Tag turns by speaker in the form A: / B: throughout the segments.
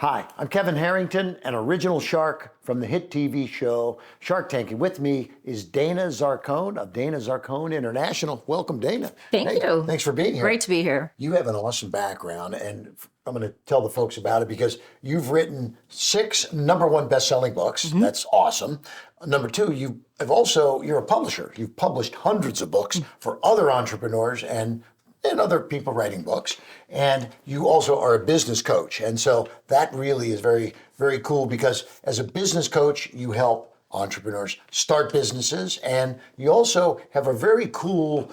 A: Hi, I'm Kevin Harrington, an original shark from the hit TV show Shark Tank. And with me is Dana Zarcone of Dana Zarcone International. Welcome, Dana.
B: Thank you.
A: Thanks for being here.
B: Great to be here.
A: You have an awesome background, and I'm going to tell the folks about it because you've written 6 number 1 best-selling books. That's awesome. Number 2, you're a publisher. You've published hundreds of books for other entrepreneurs and other people writing books. And you also are a business coach. And so that really is very, very cool because as a business coach, you help entrepreneurs start businesses. And you also have a very cool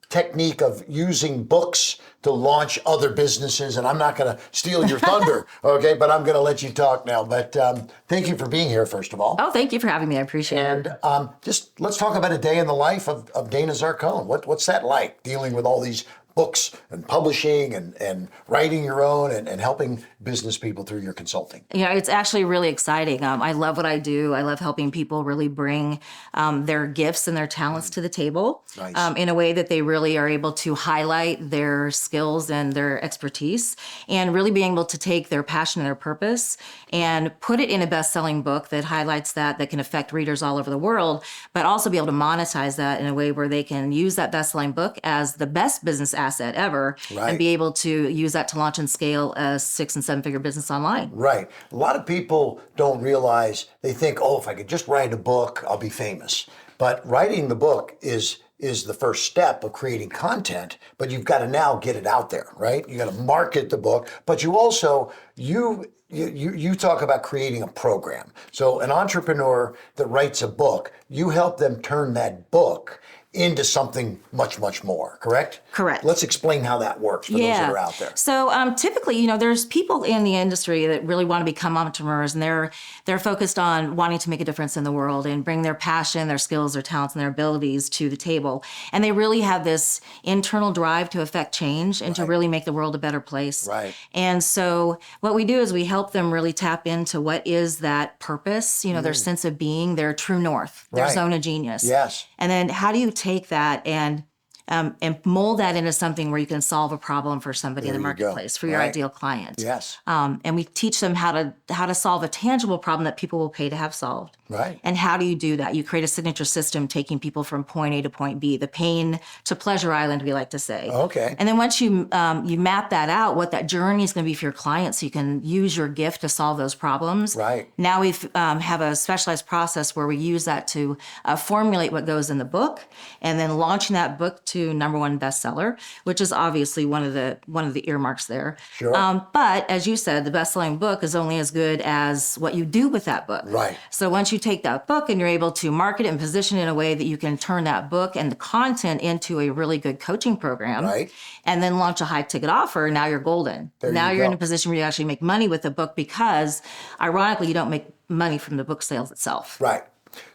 A: technique of using books to launch other businesses. And I'm not going to steal your thunder, okay? But I'm going to let you talk now. But thank you for being here, first of all.
B: Oh, thank you for having me. I appreciate it.
A: And just let's talk about a day in the life of Dana Zarcone. What's that like, dealing with all these books and publishing and writing your own and helping business people through your consulting?
B: Yeah, it's actually really exciting. I love what I do. I love helping people really bring their gifts and their talents to the table.
A: Nice.
B: In a way that they really are able to highlight their skills and their expertise and really being able to take their passion and their purpose and put it in a best-selling book that highlights that can affect readers all over the world, but also be able to monetize that in a way where they can use that best-selling book as the best business asset ever and be able to use that to launch and scale a 6- and 7-figure business online.
A: Right. A lot of people don't realize, they think, oh, if I could just write a book, I'll be famous. But writing the book is the first step of creating content, but you've got to now get it out there, right? You got to market the book, but you also, you talk about creating a program. So an entrepreneur that writes a book, you help them turn that book into something much, much more, correct?
B: Correct.
A: Let's explain how that works for those that are out there.
B: So typically, there's people in the industry that really want to become entrepreneurs, and they're focused on wanting to make a difference in the world and bring their passion, their skills, their talents, and their abilities to the table. And they really have this internal drive to affect change and to really make the world a better place.
A: Right.
B: And so what we do is we help them really tap into what is that purpose, their sense of being, their true north, their zone of genius.
A: Yes.
B: And then how do you take that and mold that into something where you can solve a problem for somebody in the marketplace, for your ideal client.
A: Yes.
B: And we teach them how to solve a tangible problem that people will pay to have solved.
A: Right.
B: And how do you do that? You create a signature system taking people from point A to point B, the pain to pleasure island, we like to say.
A: Okay.
B: And then once you map that out, what that journey is going to be for your client, so you can use your gift to solve those problems.
A: Right.
B: Now we have a specialized process where we use that to formulate what goes in the book, and then launching that book to #1 bestseller, which is obviously one of the earmarks there.
A: Sure.
B: But as you said, the best-selling book is only as good as what you do with that book.
A: Right.
B: So once you take that book and you're able to market it and position it in a way that you can turn that book and the content into a really good coaching program,
A: Right.
B: and then launch a high-ticket offer, now you're golden.
A: Now
B: you're in a position where you actually make money with the book because, ironically, you don't make money from the book sales itself.
A: Right.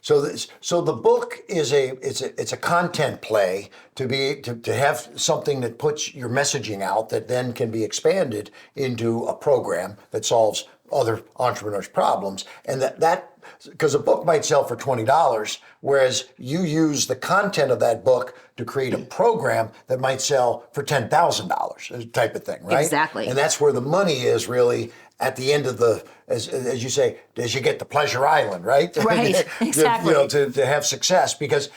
A: So the book is a content play to have something that puts your messaging out that then can be expanded into a program that solves other entrepreneurs' problems, and that because a book might sell for $20, whereas you use the content of that book to create a program that might sell for $10,000, type of thing, right?
B: Exactly.
A: And that's where the money is really at the end of as you say, as you get to Pleasure Island, right?
B: Right, exactly.
A: To have success, because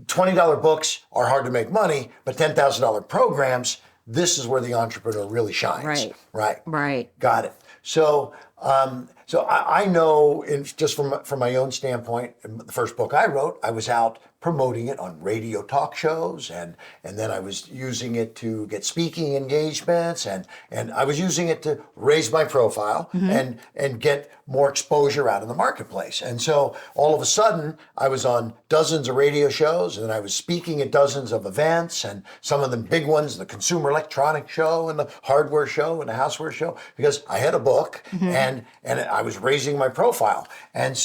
A: $20 books are hard to make money, but $10,000 programs, this is where the entrepreneur really shines.
B: Right.
A: Got it. So I know, just from my own standpoint, the first book I wrote, I was out promoting it on radio talk shows, and then I was using it to get speaking engagements, and I was using it to raise my profile and get more exposure out in the marketplace. And so all of a sudden, I was on dozens of radio shows, and I was speaking at dozens of events, and some of them big ones, the Consumer Electronics Show and the Hardware Show and the Houseware Show, because I had a book and I was raising my profile. And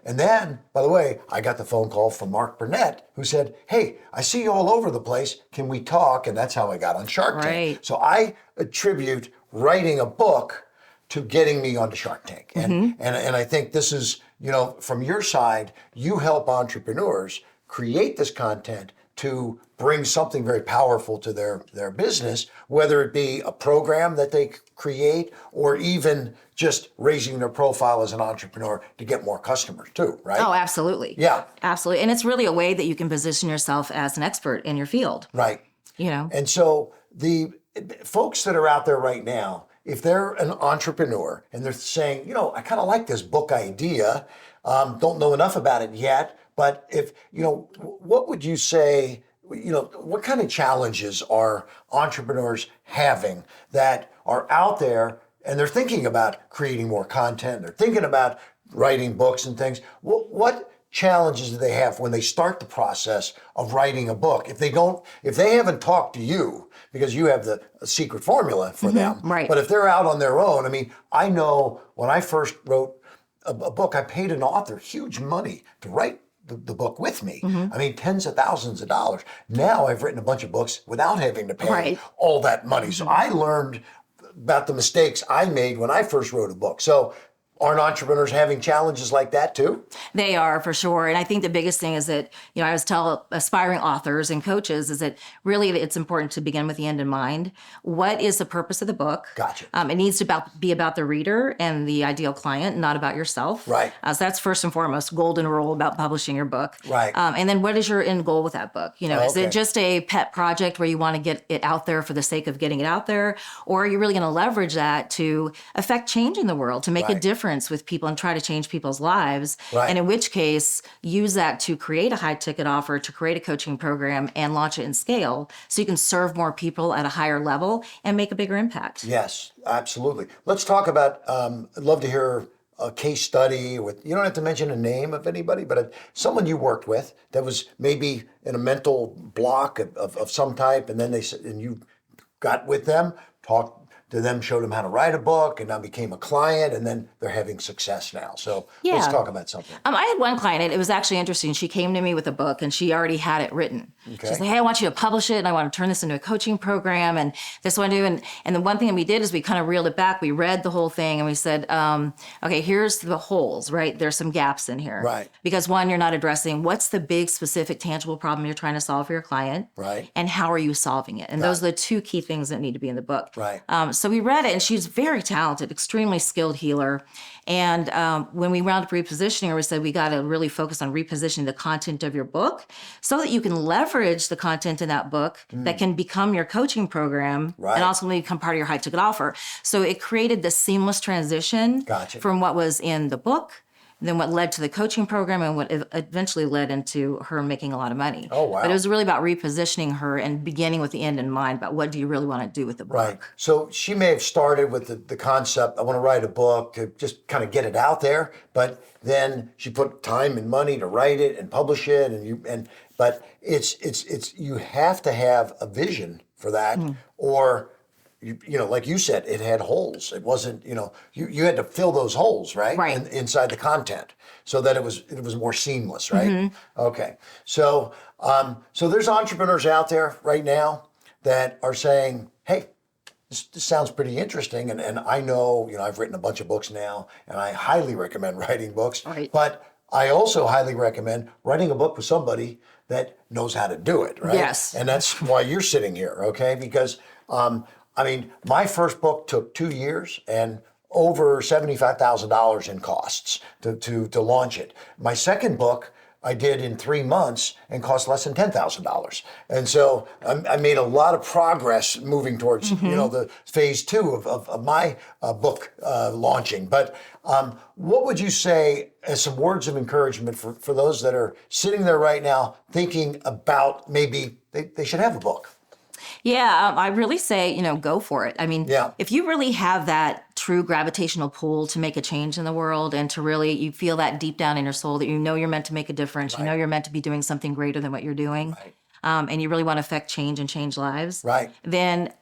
A: then, by the way, I got the phone call from Mark Burnett, who said, "Hey, I see you all over the place. Can we talk?" And that's how I got on Shark Tank.
B: Right.
A: So I attribute writing a book to getting me onto Shark Tank. And I think this is, from your side, you help entrepreneurs create this content to bring something very powerful to their business, whether it be a program that they create or even just raising their profile as an entrepreneur to get more customers too, right?
B: Oh, absolutely.
A: Yeah.
B: Absolutely. And it's really a way that you can position yourself as an expert in your field.
A: Right.
B: You know?
A: And so the folks that are out there right now, if they're an entrepreneur and they're saying, I kind of like this book idea, don't know enough about it yet, but if, what would you say, what kind of challenges are entrepreneurs having that are out there and they're thinking about creating more content, they're thinking about writing books and things. What challenges do they have when they start the process of writing a book? If they haven't talked to you, because you have the secret formula for them,
B: right.
A: But if they're out on their own, I know when I first wrote a book, I paid an author huge money to write the book with me. Tens of thousands of dollars. Now I've written a bunch of books without having to pay all that money. So I learned about the mistakes I made when I first wrote a book. So aren't entrepreneurs having challenges like that too?
B: They are, for sure. And I think the biggest thing is that, I always tell aspiring authors and coaches is that really it's important to begin with the end in mind. What is the purpose of the book?
A: Gotcha.
B: It needs to be about the reader and the ideal client, not about yourself.
A: Right.
B: So that's first and foremost, golden rule about publishing your book.
A: Right.
B: And then what is your end goal with that book? Is it just a pet project where you want to get it out there for the sake of getting it out there? Or are you really going to leverage that to affect change in the world, to make a difference with people and try to change people's lives?
A: Right.
B: And in which case, use that to create a high ticket offer, to create a coaching program and launch it in scale so you can serve more people at a higher level and make a bigger impact.
A: Yes, absolutely. Let's talk about, I'd love to hear a case study with, you don't have to mention a name of anybody, but someone you worked with that was maybe in a mental block of some type, and then they said, and you got with them, talked to them, showed them how to write a book, and now became a client, and then they're having success now. So let's talk about something.
B: I had one client, it was actually interesting. She came to me with a book and she already had it written. Okay. She said, hey, I want you to publish it and I want to turn this into a coaching program and this one do. And the one thing that we did is we kind of reeled it back. We read the whole thing and we said, okay, here's the holes, right? There's some gaps in here.
A: Right.
B: Because one, you're not addressing what's the big, specific, tangible problem you're trying to solve for your client.
A: Right.
B: And how are you solving it? And those are the two key things that need to be in the book.
A: Right.
B: So we read it and she's very talented, extremely skilled healer. And when we wound up repositioning her, we said, we got to really focus on repositioning the content of your book so that you can leverage the content in that book that can become your coaching program and also become part of your high ticket offer. So it created this seamless transition from what was in the book, then what led to the coaching program and what eventually led into her making a lot of money.
A: Oh, wow.
B: But it was really about repositioning her and beginning with the end in mind about what do you really want to do with the book.
A: Right. So she may have started with the concept, I want to write a book to just kind of get it out there, but then she put time and money to write it and publish it, but it's you have to have a vision for that, or like you said, it had holes. It wasn't, you had to fill those holes, right?
B: Right.
A: Inside the content, so that it was more seamless, right? Okay. So so there's entrepreneurs out there right now that are saying, hey, this sounds pretty interesting, and I know, I've written a bunch of books now, and I highly recommend writing books.
B: Right.
A: But I also highly recommend writing a book with somebody that knows how to do it, right?
B: Yes.
A: And that's why you're sitting here, okay? Because my first book took 2 years and over $75,000 in costs to launch it. My second book I did in 3 months and cost less than $10,000. And so I made a lot of progress moving towards the phase 2 of my book launching. But what would you say as some words of encouragement for those that are sitting there right now thinking about maybe they should have a book?
B: Yeah, I really say, go for it. If you really have that true gravitational pull to make a change in the world and to really, you feel that deep down in your soul that you're meant to make a difference, you're meant to be doing something greater than what you're doing, and you really want to affect change and change lives, then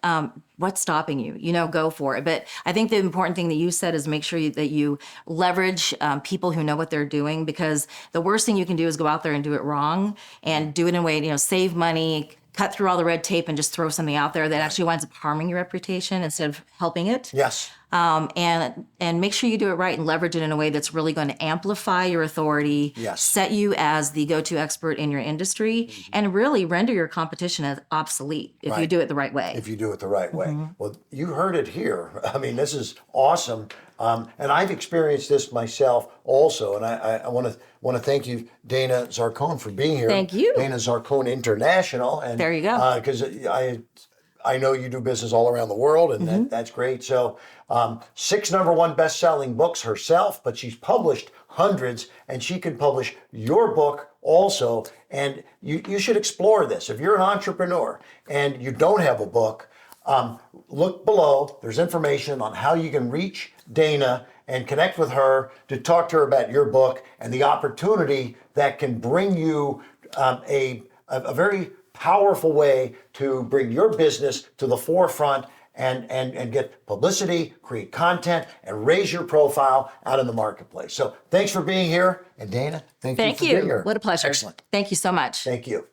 B: what's stopping you? Go for it. But I think the important thing that you said is make sure that you leverage people who know what they're doing, because the worst thing you can do is go out there and do it wrong and do it in a way, save money, cut through all the red tape and just throw something out there that actually winds up harming your reputation instead of helping it.
A: Yes.
B: And make sure you do it right and leverage it in a way that's really going to amplify your authority,
A: Yes.
B: set you as the go-to expert in your industry, and really render your competition as obsolete if you
A: Right.
B: do it the right way.
A: If you do it the right way. Well, you heard it here. I mean, this is awesome. And I've experienced this myself also. And I want to thank you, Dana Zarcone, for being here.
B: Thank you.
A: Dana Zarcone International. And
B: There you go.
A: Because I know you do business all around the world, and that's great. So, 6 #1 best-selling books herself, but she's published hundreds, and she can publish your book also. And you should explore this. If you're an entrepreneur and you don't have a book, look below. There's information on how you can reach Dana and connect with her to talk to her about your book and the opportunity that can bring you a very powerful way to bring your business to the forefront and get publicity, create content, and raise your profile out in the marketplace. So thanks for being here. And Dana, thank you for being here.
B: What a pleasure.
A: Excellent.
B: Thank you so much.
A: Thank you.